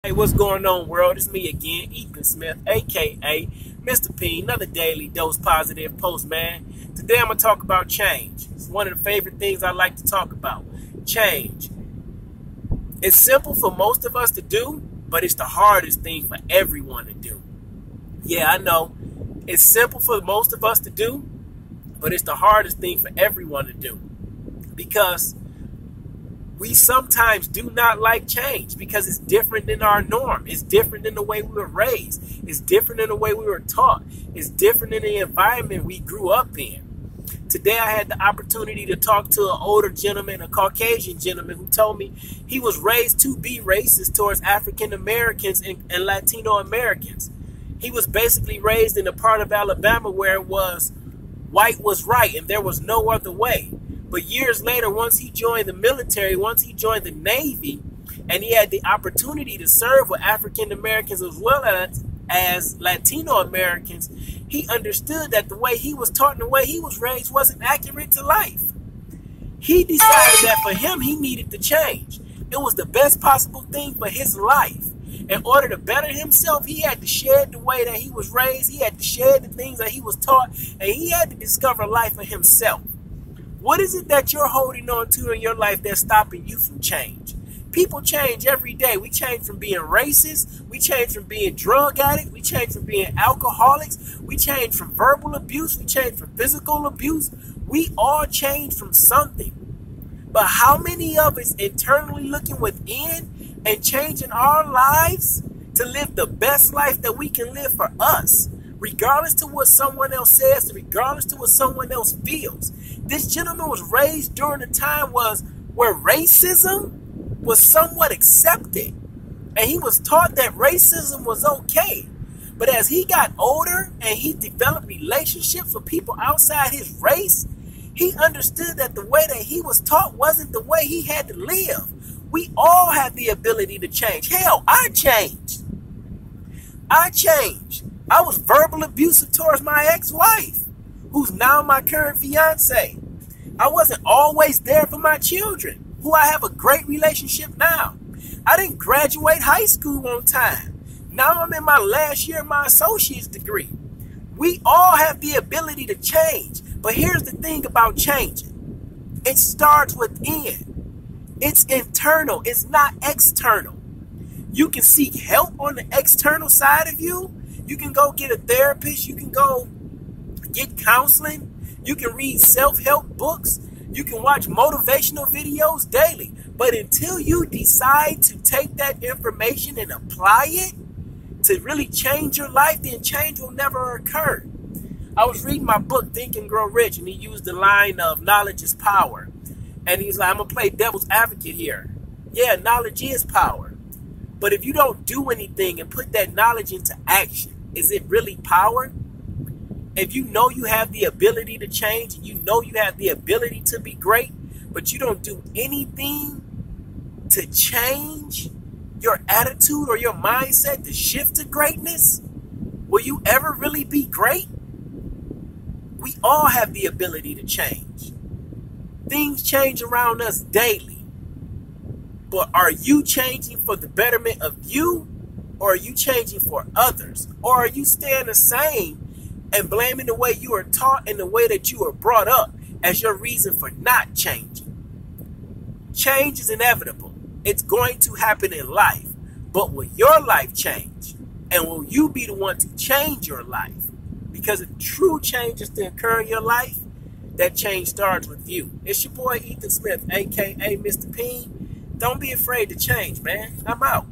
Hey, what's going on, world? It's me again, Ethan Smith, aka Mr. P. Another daily dose positive post, man. Today I'm gonna talk about change. It's one of the favorite things I like to talk about. Change. It's simple for most of us to do, but it's the hardest thing for everyone to do. Yeah, I know. It's simple for most of us to do, but it's the hardest thing for everyone to do. Because we sometimes do not like change because it's different than our norm. It's different than the way we were raised. It's different than the way we were taught. It's different than the environment we grew up in. Today I had the opportunity to talk to an older gentleman, a Caucasian gentleman, who told me he was raised to be racist towards African Americans and Latino Americans. He was basically raised in a part of Alabama where it was white was right and there was no other way. But years later, once he joined the military, once he joined the Navy, and he had the opportunity to serve with African Americans as well as Latino Americans, he understood that the way he was taught and the way he was raised wasn't accurate to life. He decided that for him, he needed to change. It was the best possible thing for his life. In order to better himself, he had to shed the way that he was raised. He had to shed the things that he was taught, and he had to discover life for himself. What is it that you're holding on to in your life that's stopping you from change? People change every day. We change from being racist. We change from being drug addicts. We change from being alcoholics. We change from verbal abuse. We change from physical abuse. We all change from something. But how many of us internally looking within and changing our lives to live the best life that we can live for us? Regardless to what someone else says, regardless to what someone else feels. This gentleman was raised during a time where racism was somewhat accepted. And he was taught that racism was okay. But as he got older and he developed relationships with people outside his race, he understood that the way that he was taught wasn't the way he had to live. We all have the ability to change. Hell, I changed. I was verbal abusive towards my ex-wife, who's now my current fiance. I wasn't always there for my children, who I have a great relationship now. I didn't graduate high school on time. Now I'm in my last year of my associate's degree. We all have the ability to change, but here's the thing about changing. It starts within. It's internal, it's not external. You can seek help on the external side of you. You can go get a therapist. You can go get counseling. You can read self-help books. You can watch motivational videos daily. But until you decide to take that information and apply it to really change your life, then change will never occur. I was reading my book, Think and Grow Rich, and he used the line of knowledge is power. And he's like, I'm going to play devil's advocate here. Yeah, knowledge is power. But if you don't do anything and put that knowledge into action, is it really power? If you know you have the ability to change and you know you have the ability to be great, but you don't do anything to change your attitude or your mindset to shift to greatness, will you ever really be great? We all have the ability to change. Things change around us daily. But are you changing for the betterment of you? Or are you changing for others? Or are you staying the same and blaming the way you were taught and the way that you were brought up as your reason for not changing? Change is inevitable. It's going to happen in life. But will your life change? And will you be the one to change your life? Because if true change is to occur in your life, that change starts with you. It's your boy Ethan Smith, aka Mr. P.I.E.N. Don't be afraid to change, man. I'm out.